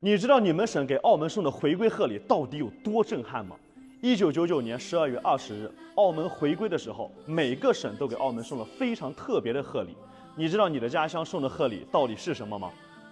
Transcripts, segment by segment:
你知道你们省给澳门送的回归贺礼到底有多震撼吗？1999年12月20日，澳门回归的时候，每个省都给澳门送了非常特别的贺礼。你知道你的家乡送的贺礼到底是什么吗？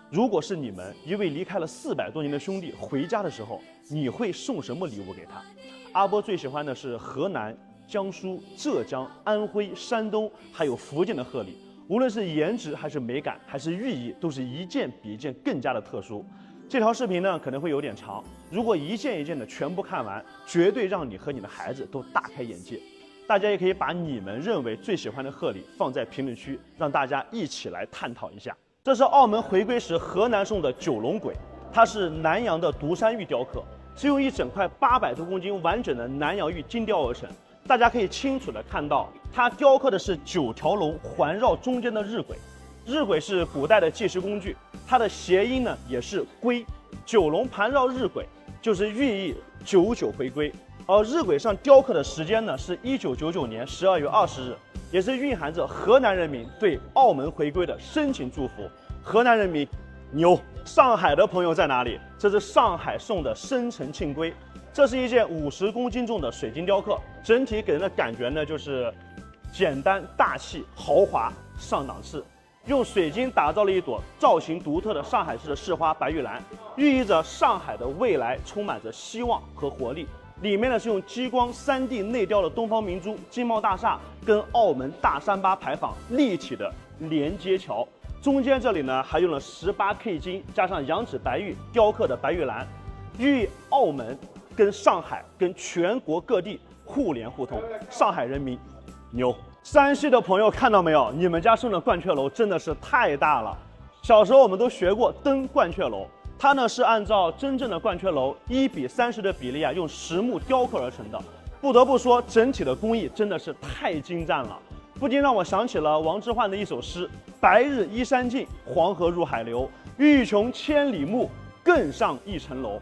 如果是你们一位离开了400多年的兄弟回家的时候，你会送什么礼物给他？阿波最喜欢的是河南、江苏、浙江、安徽、山东还有福建的贺礼，无论是颜值还是美感还是寓意，都是一件比一件更加的特殊。这条视频呢可能会有点长，如果一件一件的全部看完，绝对让你和你的孩子都大开眼界。大家也可以把你们认为最喜欢的贺礼放在评论区，让大家一起来探讨一下。这是澳门回归时河南送的九龙簋，它是南洋的独山玉雕刻，是用一整块800多公斤完整的南洋玉精雕而成。大家可以清楚的看到，它雕刻的是9条龙环绕中间的日晷。日晷是古代的计时工具，它的谐音呢也是归，九龙盘绕日晷，就是寓意99回归。而日晷上雕刻的时间呢是1999年12月20日，也是蕴含着河南人民对澳门回归的深情祝福。河南人民牛！上海的朋友在哪里？这是上海送的生辰庆龟，这是一件50公斤重的水晶雕刻，整体给人的感觉呢就是简单大气豪华上档次。用水晶打造了一朵造型独特的上海市的市花白玉兰，寓意着上海的未来充满着希望和活力。里面呢是用激光3D 内雕的东方明珠、金茂大厦跟澳门大三巴牌坊立体的连接桥，中间这里呢还用了18K 金加上羊脂白玉雕刻的白玉兰，寓意澳门跟上海跟全国各地互联互通。上海人民牛！山西的朋友看到没有？你们家送的鹳雀楼真的是太大了。小时候我们都学过登鹳雀楼，它呢是按照真正的鹳雀楼1:30的比例啊，用实木雕刻而成的。不得不说，整体的工艺真的是太精湛了，不禁让我想起了王之涣的一首诗：白日依山尽，黄河入海流，欲穷千里目，更上一层楼。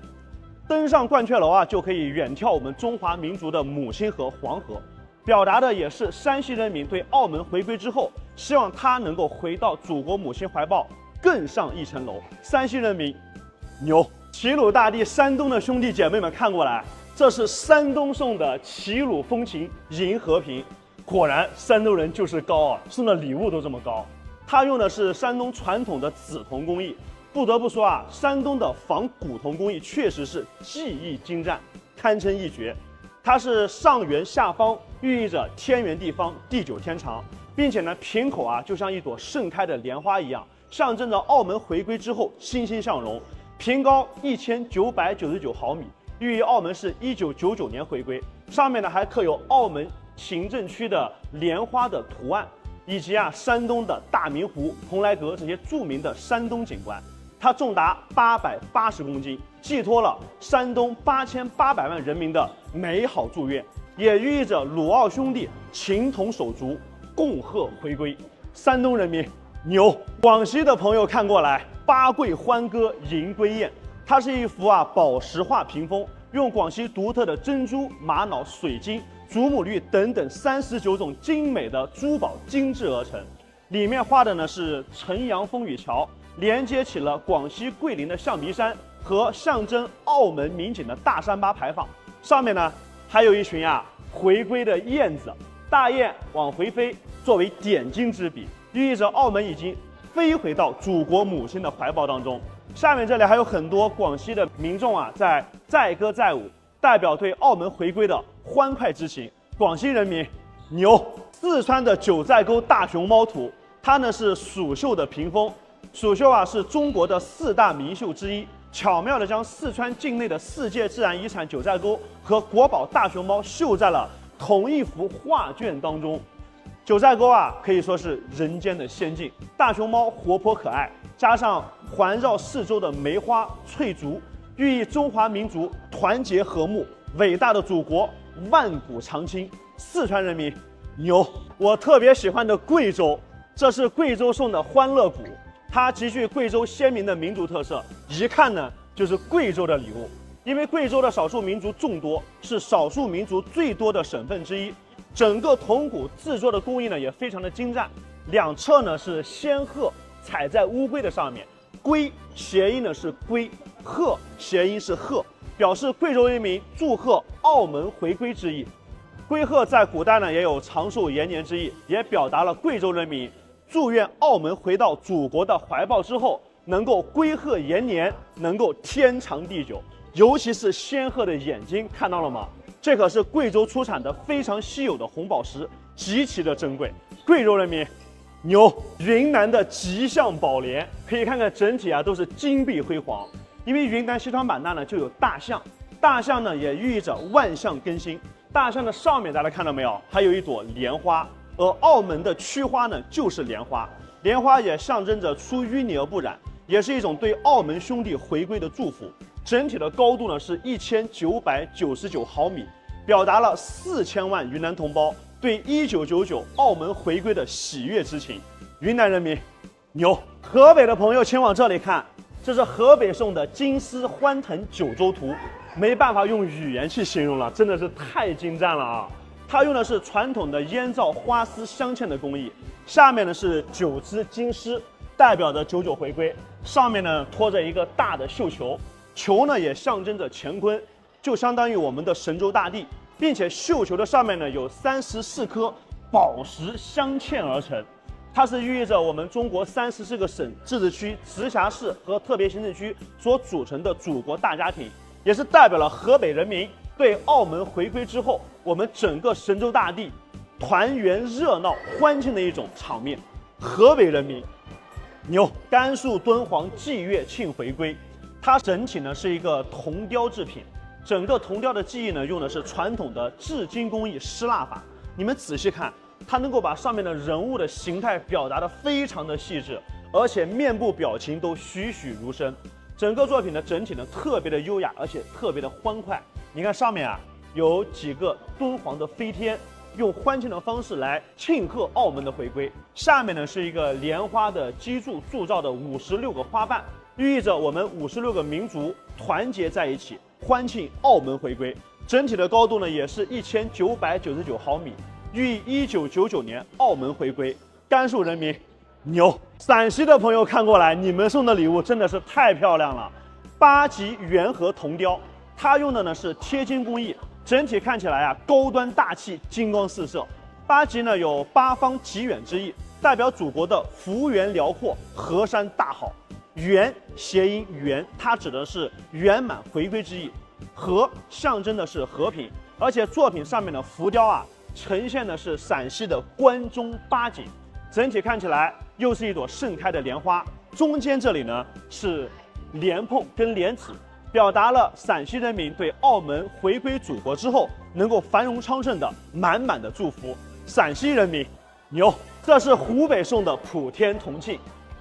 登上鹳雀楼啊，就可以远眺我们中华民族的母亲河黄河。表达的也是山西人民对澳门回归之后，希望它能够回到祖国母亲怀抱，更上一层楼。山西人民牛！齐鲁大地，山东的兄弟姐妹们看过来，这是山东送的齐鲁风情迎和平。果然山东人就是高啊，送的礼物都这么高。他用的是山东传统的紫铜工艺，不得不说啊，山东的仿古铜工艺确实是技艺精湛，堪称一绝。它是上圆下方，寓意着天圆地方，地久天长，并且呢，瓶口啊就像一朵盛开的莲花一样，象征着澳门回归之后欣欣向荣。瓶高1999毫米，寓意澳门是1999年回归。上面呢还刻有澳门行政区的莲花的图案，以及山东的大明湖、蓬莱阁这些著名的山东景观。它重达880公斤，寄托了山东8800万人民的美好祝愿，也寓意着鲁澳兄弟情同手足，共贺回归。山东人民牛！广西的朋友看过来，八桂欢歌迎归雁，它是一幅宝石画屏风，用广西独特的珍珠、玛瑙、水晶、祖母绿等等39种精美的珠宝精制而成。里面画的呢是城阳风雨桥，连接起了广西桂林的象鼻山和象征澳门民警的大三巴牌坊。上面呢还有一群回归的燕子，大雁往回飞，作为点睛之笔，寓意着澳门已经飞回到祖国母亲的怀抱当中。下面这里还有很多广西的民众在载歌载舞，代表对澳门回归的欢快之情。广西人民牛！四川的九寨沟大熊猫图，它呢是蜀绣的屏风。蜀绣是中国的4大名绣之一，巧妙地将四川境内的世界自然遗产九寨沟和国宝大熊猫绣在了同一幅画卷当中。九寨沟可以说是人间的仙境，大熊猫活泼可爱，加上环绕四周的梅花翠竹，寓意中华民族团结和睦，伟大的祖国万古长青。四川人民牛！我特别喜欢的贵州，这是贵州送的欢乐谷，它极具贵州鲜明的民族特色，一看呢就是贵州的礼物。因为贵州的少数民族众多，是少数民族最多的省份之一，整个铜鼓制作的工艺呢也非常的精湛，两侧呢是仙鹤踩在乌龟的上面，归谐音呢是归，贺谐音是贺，表示贵州人民祝贺澳门回归之意。龟贺在古代呢也有长寿延年之意，也表达了贵州人民祝愿澳门回到祖国的怀抱之后，能够龟贺延年，能够天长地久。尤其是仙鹤的眼睛，看到了吗？这可是贵州出产的非常稀有的红宝石，极其的珍贵。贵州人民牛！云南的吉祥宝莲，可以看看整体都是金碧辉煌。因为云南西双版纳呢就有大象，大象呢也寓意着万象更新。大象的上面大家看到没有？还有一朵莲花，而澳门的区花呢就是莲花，莲花也象征着出淤泥而不染，也是一种对澳门兄弟回归的祝福。整体的高度呢是1999毫米，表达了4000万云南同胞对1999澳门回归的喜悦之情。云南人民牛！河北的朋友请往这里看，这是河北送的金丝欢腾九州图，没办法用语言去形容了，真的是太精湛了啊！它用的是传统的烟造花丝镶嵌的工艺，下面呢是9只金狮，代表着99回归，上面呢托着一个大的绣球，球呢也象征着乾坤，就相当于我们的神州大地，并且绣球的上面呢有34颗宝石镶嵌而成。它是寓意着我们中国34个省、自治区、直辖市和特别行政区所组成的祖国大家庭，也是代表了河北人民对澳门回归之后，我们整个神州大地团圆热闹欢庆的一种场面。河北人民牛！甘肃敦煌祭月庆回归，它整体呢是一个铜雕制品，整个铜雕的技艺呢用的是传统的制金工艺失蜡法。你们仔细看，它能够把上面的人物的形态表达得非常的细致，而且面部表情都栩栩如生。整个作品的整体呢特别的优雅，而且特别的欢快。你看上面有几个敦煌的飞天，用欢庆的方式来庆贺澳门的回归。下面呢是一个莲花的基柱铸造的56个花瓣，寓意着我们56个民族团结在一起，欢庆澳门回归。整体的高度呢也是1999毫米，寓意1999年澳门回归。甘肃人民牛！陕西的朋友看过来，你们送的礼物真的是太漂亮了。8级圆和铜雕，它用的呢是贴金工艺，整体看起来高端大气，金光四射。8级呢有8方极远之意，代表祖国的幅员辽阔，河山大好。圆谐音圆，它指的是圆满回归之意。和象征的是和平，而且作品上面的浮雕呈现的是陕西的关中八景，整体看起来又是一朵盛开的莲花，中间这里呢是莲蓬跟莲子，表达了陕西人民对澳门回归祖国之后能够繁荣昌盛的满满的祝福。陕西人民牛！这是湖北送的普天同庆，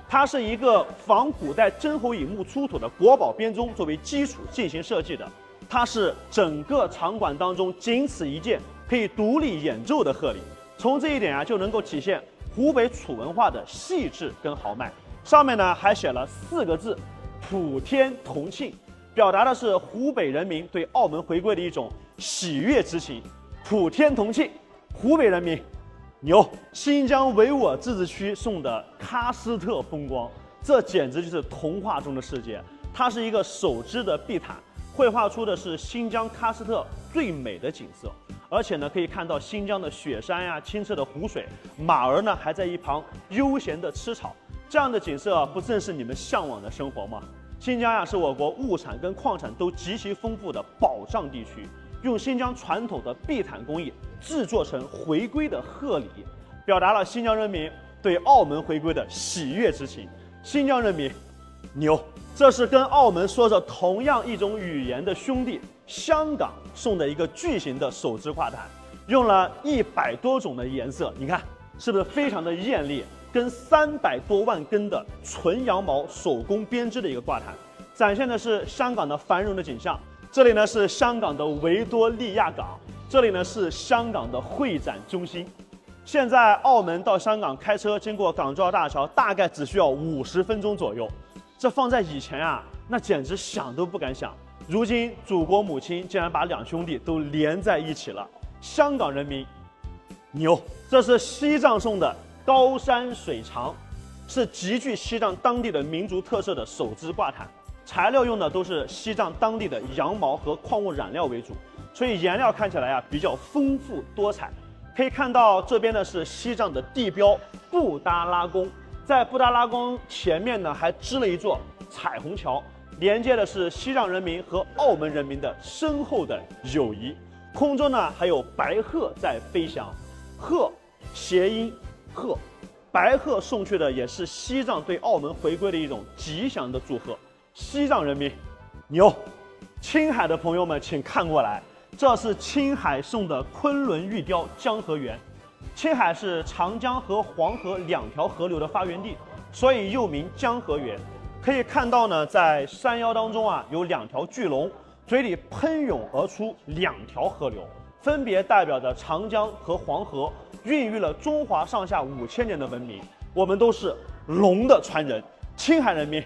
它是一个仿古代真侯乙墓出土的国宝编钟作为基础进行设计的，它是整个场馆当中仅此一件可以独立演奏的鹤礼。从这一点就能够体现湖北楚文化的细致跟豪迈。上面呢还写了4个字普天同庆，表达的是湖北人民对澳门回归的一种喜悦之情。普天同庆，湖北人民牛！新疆维吾尔自治区送的喀斯特风光，这简直就是童话中的世界。它是一个手织的地毯，绘画出的是新疆喀斯特最美的景色，而且呢可以看到新疆的雪山清澈的湖水，马儿呢还在一旁悠闲的吃草，这样的景色不正是你们向往的生活吗？新疆是我国物产跟矿产都极其丰富的保障地区，用新疆传统的地毯工艺制作成回归的贺礼，表达了新疆人民对澳门回归的喜悦之情。新疆人民牛！这是跟澳门说着同样一种语言的兄弟香港送的一个巨型的手织挂毯，用了100多种的颜色，你看是不是非常的艳丽？跟300多万根的纯羊毛手工编织的一个挂毯，展现的是香港的繁荣的景象。这里呢是香港的维多利亚港，这里呢是香港的会展中心。现在澳门到香港开车经过港珠澳大桥，大概只需要50分钟左右。这放在以前那简直想都不敢想。如今祖国母亲竟然把2兄弟都连在一起了，香港人民牛！这是西藏送的高山水长，是极具西藏当地的民族特色的手织挂毯，材料用的都是西藏当地的羊毛和矿物染料为主，所以颜料看起来啊比较丰富多彩。可以看到这边呢是西藏的地标布达拉宫，在布达拉宫前面呢还支了一座彩虹桥，连接的是西藏人民和澳门人民的深厚的友谊。空中呢还有白鹤在飞翔，鹤谐音鹤，白鹤送去的也是西藏对澳门回归的一种吉祥的祝贺。西藏人民牛！青海的朋友们请看过来，这是青海送的昆仑玉雕江河源。青海是长江和黄河两条河流的发源地，所以又名江河源。可以看到呢，在山腰当中啊，有2条巨龙，嘴里喷涌而出2条河流，分别代表着长江和黄河，孕育了中华上下5000年的文明。我们都是龙的传人，青海人民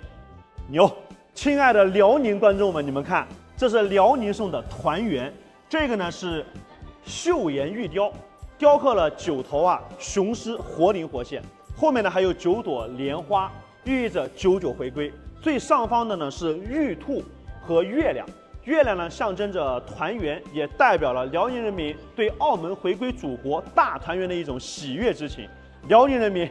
牛！亲爱的辽宁观众们，你们看，这是辽宁送的团圆，这个呢是岫岩玉雕，雕刻了9头雄狮，活灵活现。后面呢还有9朵莲花，寓意着99回归。最上方的呢是玉兔和月亮，月亮呢象征着团圆，也代表了辽宁人民对澳门回归祖国大团圆的一种喜悦之情。辽宁人民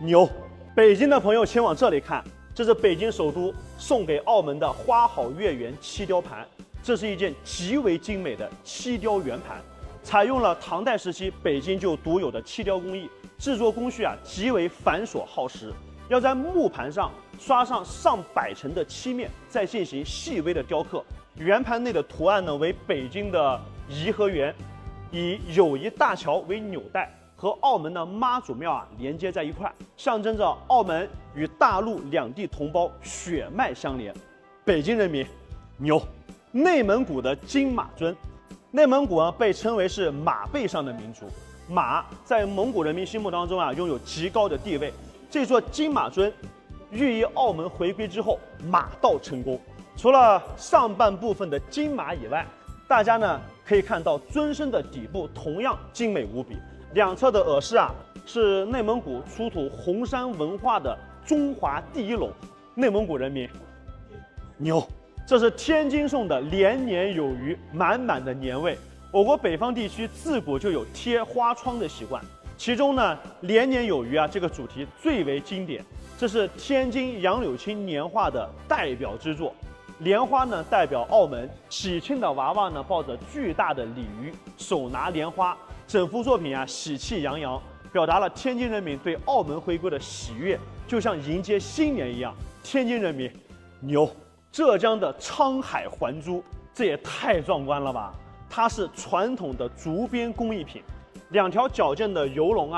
牛！北京的朋友请往这里看，这是北京首都送给澳门的花好月圆漆雕盘，这是一件极为精美的漆雕圆盘，采用了唐代时期北京就独有的漆雕工艺，制作工序极为繁琐耗时，要在木盘上刷上上百层的漆面，再进行细微的雕刻。圆盘内的图案呢为北京的颐和园，以友谊大桥为纽带，和澳门的妈祖庙连接在一块，象征着澳门与大陆两地同胞血脉相连。北京人民牛！内蒙古的金马尊，内蒙古被称为是马背上的民族，马在蒙古人民心目当中拥有极高的地位。这座金马尊寓意澳门回归之后马到成功。除了上半部分的金马以外，大家呢可以看到尊身的底部同样精美无比，两侧的耳饰是内蒙古出土红山文化的中华第一龙。内蒙古人民牛！这是天津送的连年有余，满满的年味。我国北方地区自古就有贴花窗的习惯，其中呢连年有余这个主题最为经典。这是天津杨柳青年画的代表之作。莲花呢代表澳门，喜庆的娃娃呢抱着巨大的鲤鱼，手拿莲花，整幅作品喜气洋洋，表达了天津人民对澳门回归的喜悦，就像迎接新年一样。天津人民牛！浙江的沧海环珠，这也太壮观了吧！它是传统的竹编工艺品，2条矫健的游龙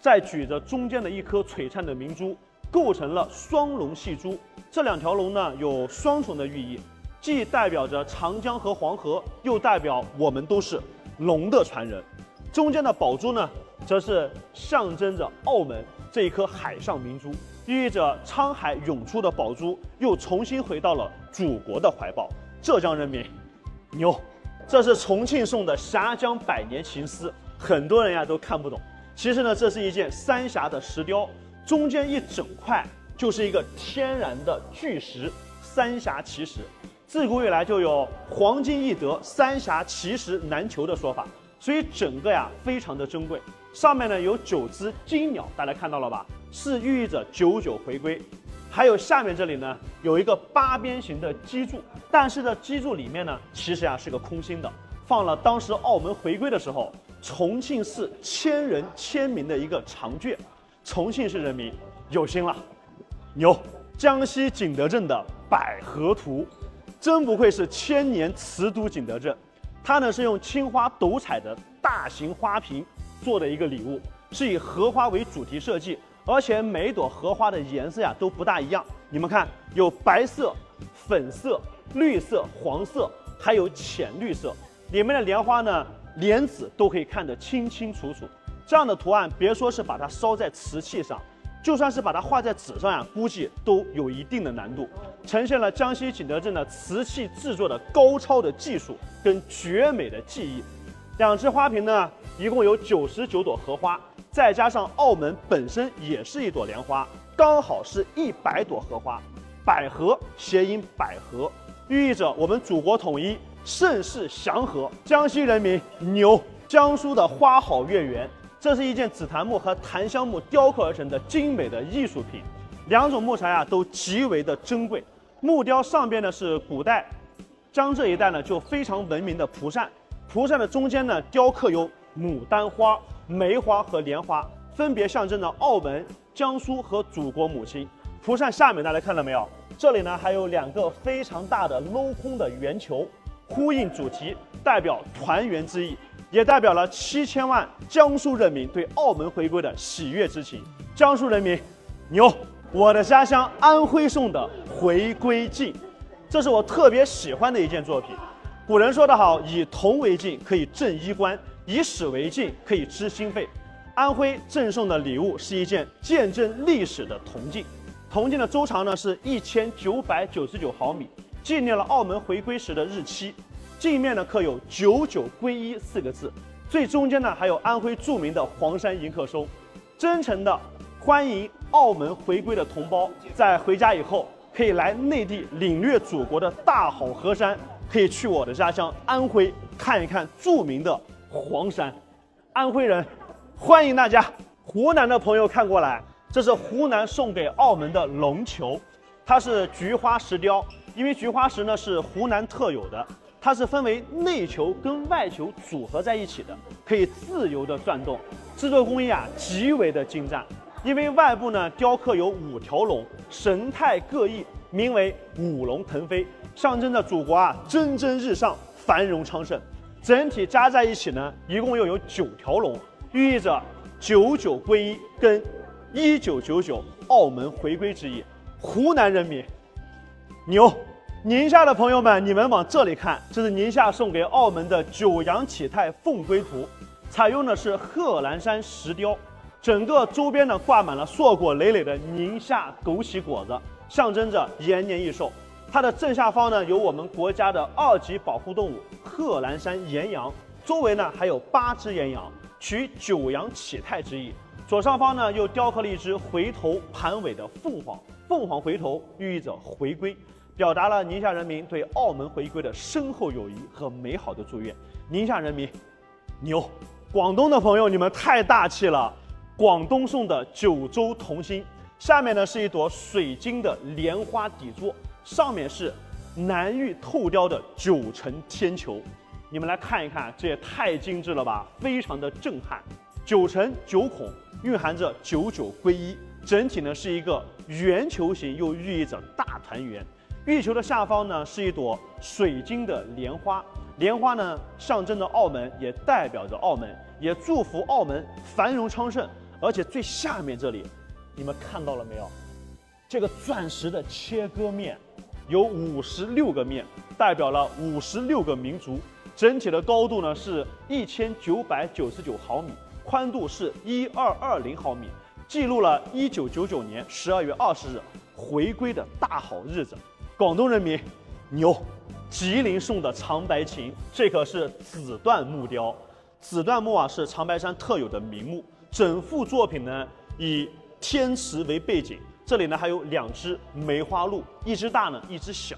再举着中间的一颗璀璨的明珠，构成了双龙戏珠。这2条龙呢有双重的寓意，既代表着长江和黄河，又代表我们都是龙的传人。中间的宝珠呢，则是象征着澳门这一颗海上明珠，寓意着沧海涌出的宝珠又重新回到了祖国的怀抱。浙江人民牛！这是重庆送的峡江百年情丝，很多人都看不懂。其实呢，这是一件三峡的石雕，中间一整块就是一个天然的巨石——三峡奇石。自古以来就有黄金易得，三峡奇石难求的说法，所以整个非常的珍贵。上面呢有9只金鸟，大家看到了吧？是寓意着99回归。还有下面这里呢有一个8边形的基柱，但是这基柱里面呢其实是个空心的，放了当时澳门回归的时候重庆市1000人签名的一个长卷。重庆市人民有心了，牛！江西景德镇的百合图，真不愧是1000年瓷都景德镇。它呢是用青花斗彩的大型花瓶做的一个礼物，是以荷花为主题设计，而且每一朵荷花的颜色都不大一样。你们看，有白色、粉色、绿色、黄色，还有浅绿色。里面的莲花呢，莲子都可以看得清清楚楚。这样的图案，别说是把它烧在瓷器上，就算是把它画在纸上估计都有一定的难度，呈现了江西景德镇的瓷器制作的高超的技术跟绝美的技艺。2只花瓶呢，一共有99朵荷花，再加上澳门本身也是一朵莲花，刚好是100朵荷花，百合谐音百合，寓意着我们祖国统一，盛世祥和。江西人民牛！江苏的花好月圆，这是一件紫檀木和檀香木雕刻而成的精美的艺术品，两种木材啊都极为的珍贵。木雕上边呢是古代江浙一带呢就非常闻名的蒲扇，蒲扇的中间呢雕刻有牡丹花、梅花和莲花，分别象征着澳门、江苏和祖国母亲。蒲扇下面大家看到没有？这里呢还有2个非常大的镂空的圆球，呼应主题，代表团圆之意，也代表了7000万江苏人民对澳门回归的喜悦之情。江苏人民牛！我的家乡安徽送的回归镜，这是我特别喜欢的一件作品。古人说得好，以铜为镜可以正衣冠，以史为镜可以知心肺。安徽赠送的礼物是一件见证历史的铜镜，铜镜的周长呢是1999毫米，纪念了澳门回归时的日期。镜面呢刻有99归一4个字，最中间呢还有安徽著名的黄山迎客松。真诚的欢迎澳门回归的同胞，在回家以后可以来内地领略祖国的大好河山，可以去我的家乡安徽看一看著名的黄山。安徽人，欢迎大家！湖南的朋友看过来，这是湖南送给澳门的龙球，它是菊花石雕，因为菊花石呢是湖南特有的，它是分为内球跟外球组合在一起的，可以自由的转动，制作工艺啊极为的精湛。因为外部呢雕刻有5条龙，神态各异，名为5龙腾飞，象征着祖国啊蒸蒸日上，繁荣昌盛。整体加在一起呢，一共又有9条龙，寓意着99归一跟1999澳门回归之意。湖南人民牛！宁夏的朋友们，你们往这里看，这是宁夏送给澳门的九阳启泰凤归图，采用的是贺兰山石雕。整个周边呢挂满了硕果累累的宁夏枸杞果子，象征着延年益寿。它的正下方呢有我们国家的2级保护动物贺兰山岩羊，周围呢还有8只岩羊，取九阳启泰之意。左上方呢又雕刻了一只回头盘尾的凤凰，凤凰回头寓意着回归，表达了宁夏人民对澳门回归的深厚友谊和美好的祝愿。宁夏人民牛！广东的朋友，你们太大气了！广东送的九州同心，下面呢是一朵水晶的莲花底座，上面是南域透雕的9层天球。你们来看一看，这也太精致了吧，非常的震撼。9层9孔蕴含着99归一，整体呢是一个圆球形，又寓意着大团圆。玉球的下方呢是一朵水晶的莲花，莲花呢象征着澳门，也代表着澳门，也祝福澳门繁荣昌盛。而且最下面这里，你们看到了没有？这个钻石的切割面有56个面，代表了56个民族。整体的高度呢是1999毫米，宽度是1220毫米，记录了1999年12月20日回归的大好日子。广东人民牛！吉林送的长白琴，这可是紫椴木雕。紫椴木啊是长白山特有的名木。整幅作品呢以天池为背景，这里呢还有2只梅花鹿，一只大呢，一只小。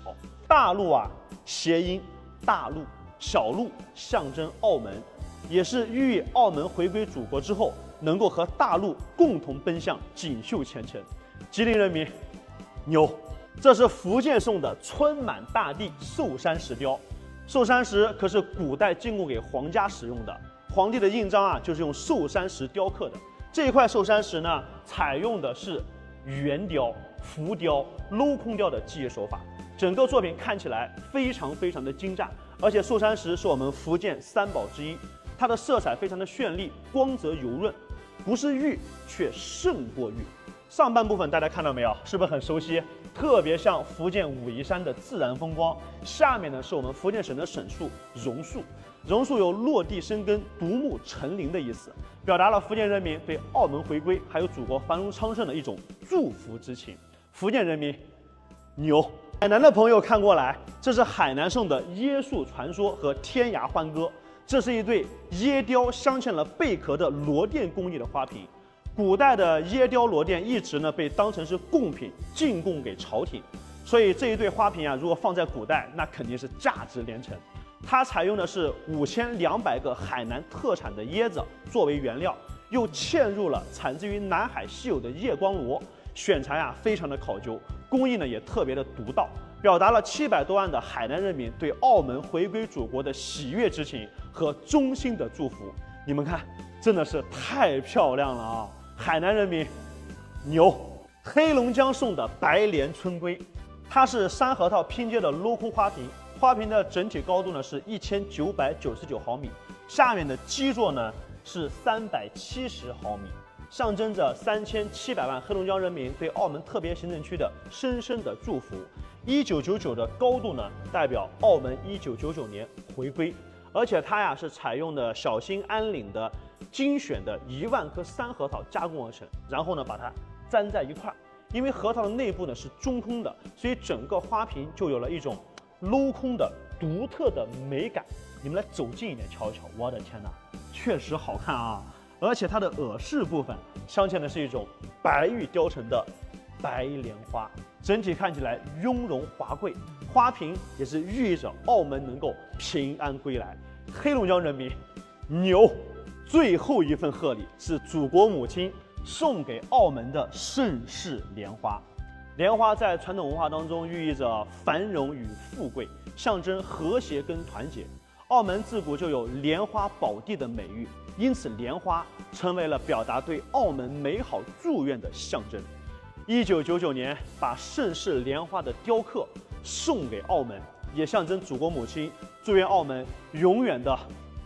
大鹿啊谐音大陆，小鹿象征澳门，也是寓意澳门回归祖国之后能够和大陆共同奔向锦绣前程。吉林人民牛！这是福建送的春满大地寿山石雕，寿山石可是古代进贡给皇家使用的。皇帝的印章啊，就是用寿山石雕刻的。这一块寿山石呢，采用的是圆雕、浮雕、镂空雕的技艺手法。整个作品看起来非常的精湛，而且寿山石是我们福建3宝之一，它的色彩非常的绚丽，光泽油润，不是玉却胜过玉。上半部分大家看到没有？是不是很熟悉？特别像福建武夷山的自然风光。下面呢是我们福建省的省树榕树。榕树有落地生根、独木成林的意思，表达了福建人民对澳门回归还有祖国繁荣昌盛的一种祝福之情。福建人民牛！海南的朋友看过来，这是海南送的椰树传说和天涯欢歌，这是一对椰雕镶嵌了贝壳的螺钿工艺的花瓶。古代的椰雕螺钿一直呢被当成是贡品进贡给朝廷，所以这一对花瓶啊，如果放在古代，那肯定是价值连城。它采用的是5200个海南特产的椰子作为原料，又嵌入了产自于南海稀有的夜光螺，选材啊非常的考究，工艺呢也特别的独到，表达了700多万的海南人民对澳门回归祖国的喜悦之情和衷心的祝福。你们看，真的是太漂亮了啊！海南人民牛。黑龙江送的白莲春龟，它是山核桃拼接的镂空花瓶，花瓶的整体高度呢是1999毫米，下面的基座呢是370毫米，象征着3700万黑龙江人民对澳门特别行政区的深深的祝福。1999的高度呢，代表澳门1999年回归，而且它呀是采用的小兴安岭的精选的1万颗山核桃加工而成，然后呢把它粘在一块儿。因为核桃的内部呢是中空的，所以整个花瓶就有了一种镂空的独特的美感。你们来走近一点瞧一瞧，我的天哪，确实好看啊！而且它的耳饰部分镶嵌的是一种白玉雕成的白莲花，整体看起来雍容华贵。花瓶也是寓意着澳门能够平安归来。黑龙江人民牛！最后一份贺礼是祖国母亲送给澳门的盛世莲花。莲花在传统文化当中寓意着繁荣与富贵，象征和谐跟团结。澳门自古就有莲花宝地的美誉，因此莲花成为了表达对澳门美好祝愿的象征。1999年把盛世莲花的雕刻送给澳门，也象征祖国母亲祝愿澳门永远的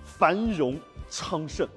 繁荣昌盛。